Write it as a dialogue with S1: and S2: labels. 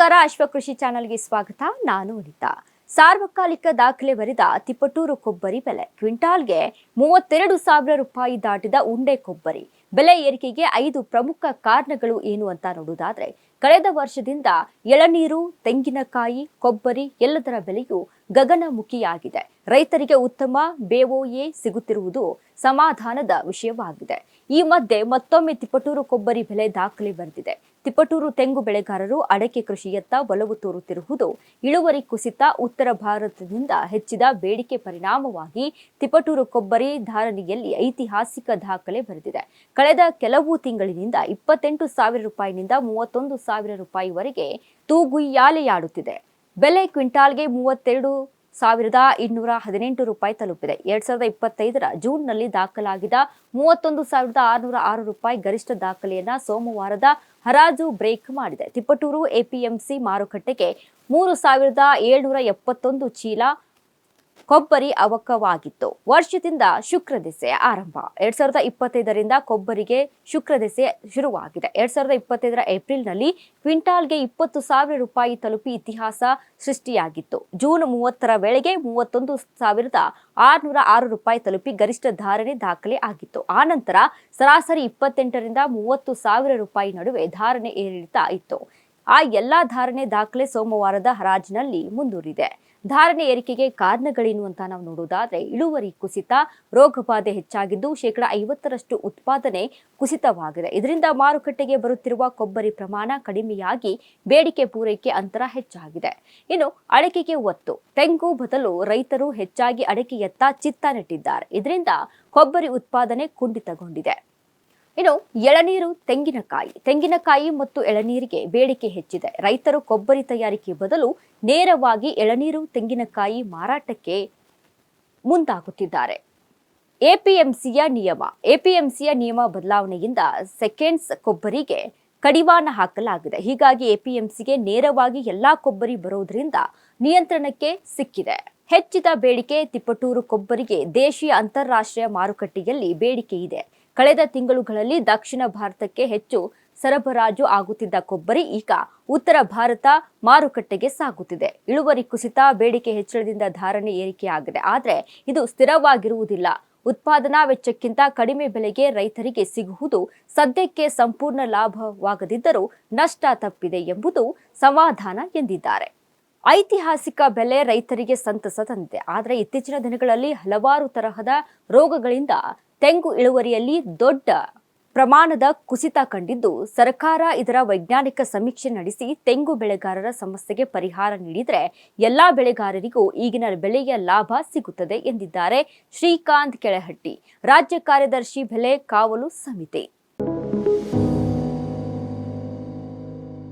S1: ನಮಸ್ಕಾರ, ಅಶ್ವಕೃಷಿ ಚಾನೆಲ್ಗೆ ಸ್ವಾಗತ. ನಾನು ಅನಿತಾ. ಸಾರ್ವಕಾಲಿಕ ದಾಖಲೆ ಬರೆದ ತಿಪಟೂರು ಕೊಬ್ಬರಿ ಬೆಲೆ ಕ್ವಿಂಟಾಲ್ಗೆ 32,000 ರೂಪಾಯಿ ದಾಟಿದ ಉಂಡೆ ಕೊಬ್ಬರಿ ಬೆಲೆ ಏರಿಕೆಗೆ 5 ಪ್ರಮುಖ ಕಾರಣಗಳು ಏನು ಅಂತ ನೋಡುವುದಾದ್ರೆ, ಕಳೆದ ವರ್ಷದಿಂದ ಎಳನೀರು, ತೆಂಗಿನಕಾಯಿ, ಕೊಬ್ಬರಿ ಎಲ್ಲದರ ಬೆಲೆಯು ಗಗನಮುಖಿಯಾಗಿದೆ. ರೈತರಿಗೆ ಉತ್ತಮ ಬೆಒಎ ಸಿಗುತ್ತಿರುವುದು ಸಮಾಧಾನದ ವಿಷಯವಾಗಿದೆ. ಈ ಮಧ್ಯೆ ಮತ್ತೊಮ್ಮೆ ತಿಪಟೂರು ಕೊಬ್ಬರಿ ಬೆಲೆ ದಾಖಲೆ ಬರೆದಿದೆ. ತಿಪಟೂರು ತೆಂಗು ಬೆಳೆಗಾರರು ಅಡಕೆ ಕೃಷಿಯತ್ತ ಒಲವು ತೋರುತ್ತಿರುವುದು, ಇಳುವರಿ ಕುಸಿತ, ಉತ್ತರ ಭಾರತದಿಂದ ಹೆಚ್ಚಿದ ಬೇಡಿಕೆ ಪರಿಣಾಮವಾಗಿ ತಿಪಟೂರು ಕೊಬ್ಬರಿ ಧಾರಣೆಯಲ್ಲಿ ಐತಿಹಾಸಿಕ ದಾಖಲೆ ಬರೆದಿದೆ. ಕಳೆದ ಕೆಲವು ತಿಂಗಳಿನಿಂದ 28,000 ರೂಪಾಯಿನಿಂದ 31,000 ರೂಪಾಯಿವರೆಗೆ ತೂಗುಯ್ಯಾಲೆಯಾಡುತ್ತಿದೆ. ಬೆಲೆ ಕ್ವಿಂಟಾಲ್ಗೆ 32,218 ರೂಪಾಯಿ ತಲುಪಿದೆ. 2025ರ ಜೂನ್ನಲ್ಲಿ ದಾಖಲಾಗಿದ್ದ 31,606 ರೂಪಾಯಿ ಗರಿಷ್ಠ ದಾಖಲೆಯನ್ನ ಸೋಮವಾರದ ಹರಾಜು ಬ್ರೇಕ್ ಮಾಡಿದೆ. ತಿಪಟೂರು ಎಪಿಎಂಸಿ ಮಾರುಕಟ್ಟೆಗೆ 3,771 ಚೀಲ ಕೊಬ್ಬರಿ ಅವಕವಾಗಿತ್ತು. ವರ್ಷದಿಂದ ಶುಕ್ರದೆಸೆ ಆರಂಭ. 2025ರಿಂದ ಕೊಬ್ಬರಿಗೆ ಶುಕ್ರದೆಸೆ ಶುರುವಾಗಿದೆ. 2025ರ ಏಪ್ರಿಲ್ನಲ್ಲಿ ಕ್ವಿಂಟಾಲ್ಗೆ 20,000 ರೂಪಾಯಿ ತಲುಪಿ ಇತಿಹಾಸ ಸೃಷ್ಟಿಯಾಗಿತ್ತು. ಜೂನ್ 30ರ ವೇಳೆಗೆ 31,606 ರೂಪಾಯಿ ತಲುಪಿ ಗರಿಷ್ಠ ಧಾರಣೆ ದಾಖಲೆ ಆಗಿತ್ತು. ಆ ನಂತರ ಸರಾಸರಿ 28ರಿಂದ 30,000 ರೂಪಾಯಿ ನಡುವೆ ಧಾರಣೆ ಏರಿಳಿತ ಇತ್ತು. ಆ ಎಲ್ಲಾ ಧಾರಣೆ ದಾಖಲೆ ಸೋಮವಾರದ ಹರಾಜಿನಲ್ಲಿ ಮುಂದುವರಿದೆ. ಧಾರಣೆ ಏರಿಕೆಗೆ ಕಾರಣಗಳೇನು ಅಂತ ನಾವು ನೋಡೋದಾದ್ರೆ, ಇಳುವರಿ ಕುಸಿತ, ರೋಗಬಾಧೆ ಹೆಚ್ಚಾಗಿದ್ದು 50% ಉತ್ಪಾದನೆ ಕುಸಿತವಾಗಿದೆ. ಇದರಿಂದ ಮಾರುಕಟ್ಟೆಗೆ ಬರುತ್ತಿರುವ ಕೊಬ್ಬರಿ ಪ್ರಮಾಣ ಕಡಿಮೆಯಾಗಿ ಬೇಡಿಕೆ ಪೂರೈಕೆ ಅಂತರ ಹೆಚ್ಚಾಗಿದೆ. ಇನ್ನು ಅಡಕೆಗೆ ಒತ್ತು. ತೆಂಗು ಬದಲು ರೈತರು ಹೆಚ್ಚಾಗಿ ಅಡಕೆಯತ್ತ ಚಿತ್ತ ನೆಟ್ಟಿದ್ದಾರೆ. ಇದರಿಂದ ಕೊಬ್ಬರಿ ಉತ್ಪಾದನೆ ಕುಂಠಿತಗೊಂಡಿದೆ. ಇನ್ನು ಎಳನೀರು, ತೆಂಗಿನಕಾಯಿ ಮತ್ತು ಎಳನೀರಿಗೆ ಬೇಡಿಕೆ ಹೆಚ್ಚಿದೆ. ರೈತರು ಕೊಬ್ಬರಿ ತಯಾರಿಕೆ ಬದಲು ನೇರವಾಗಿ ಎಳನೀರು, ತೆಂಗಿನಕಾಯಿ ಮಾರಾಟಕ್ಕೆ ಮುಂದಾಗುತ್ತಿದ್ದಾರೆ. ಎಪಿಎಂಸಿಯ ನಿಯಮ ಬದಲಾವಣೆಯಿಂದ ಸೆಕೆಂಡ್ಸ್ ಕೊಬ್ಬರಿಗೆ ಕಡಿವಾಣ ಹಾಕಲಾಗಿದೆ. ಹೀಗಾಗಿ ಎಪಿಎಂಸಿಗೆ ನೇರವಾಗಿ ಎಲ್ಲಾ ಕೊಬ್ಬರಿ ಬರೋದ್ರಿಂದ ನಿಯಂತ್ರಣಕ್ಕೆ ಸಿಕ್ಕಿದೆ. ಹೆಚ್ಚಿದ ಬೇಡಿಕೆ. ತಿಪಟೂರು ಕೊಬ್ಬರಿಗೆ ದೇಶೀಯ ಅಂತಾರಾಷ್ಟ್ರೀಯ ಮಾರುಕಟ್ಟೆಯಲ್ಲಿ ಬೇಡಿಕೆ ಇದೆ. ಕಳೆದ ತಿಂಗಳುಗಳಲ್ಲಿ ದಕ್ಷಿಣ ಭಾರತಕ್ಕೆ ಹೆಚ್ಚು ಸರಬರಾಜು ಆಗುತ್ತಿದ್ದ ಕೊಬ್ಬರಿ ಈಗ ಉತ್ತರ ಭಾರತ ಮಾರುಕಟ್ಟೆಗೆ ಸಾಗುತ್ತಿದೆ. ಇಳುವರಿ ಕುಸಿತ, ಬೇಡಿಕೆ ಹೆಚ್ಚಳದಿಂದ ಧಾರಣೆ ಏರಿಕೆಯಾಗಿದೆ. ಆದರೆ ಇದು ಸ್ಥಿರವಾಗಿರುವುದಿಲ್ಲ. ಉತ್ಪಾದನಾ ವೆಚ್ಚಕ್ಕಿಂತ ಕಡಿಮೆ ಬೆಲೆಗೆ ರೈತರಿಗೆ ಸಿಗುವುದು ಸದ್ಯಕ್ಕೆ ಸಂಪೂರ್ಣ ಲಾಭವಾಗದಿದ್ದರೂ ನಷ್ಟ ತಪ್ಪಿದೆ ಎಂಬುದು ಸಮಾಧಾನ ಎಂದಿದ್ದಾರೆ. ಐತಿಹಾಸಿಕ ಬೆಲೆ ರೈತರಿಗೆ ಸಂತಸ ತಂದಿದೆ. ಆದರೆ ಇತ್ತೀಚಿನ ದಿನಗಳಲ್ಲಿ ಹಲವಾರು ತರಹದ ರೋಗಗಳಿಂದ ತೆಂಗು ಇಳುವರಿಯಲ್ಲಿ ದೊಡ್ಡ ಪ್ರಮಾಣದ ಕುಸಿತ ಕಂಡಿದ್ದು, ಸರ್ಕಾರ ಇದರ ವೈಜ್ಞಾನಿಕ ಸಮೀಕ್ಷೆ ನಡೆಸಿ ತೆಂಗು ಬೆಳೆಗಾರರ ಸಮಸ್ಯೆಗೆ ಪರಿಹಾರ ನೀಡಿದರೆ ಎಲ್ಲಾ ಬೆಳೆಗಾರರಿಗೂ ಈಗಿನ ಬೆಲೆಯ ಲಾಭ ಸಿಗುತ್ತದೆ ಎಂದಿದ್ದಾರೆ ಶ್ರೀಕಾಂತ್ ಕೆಳಹಟ್ಟಿ, ರಾಜ್ಯ ಕಾರ್ಯದರ್ಶಿ ಬೆಲೆ ಕಾವಲು ಸಮಿತಿ.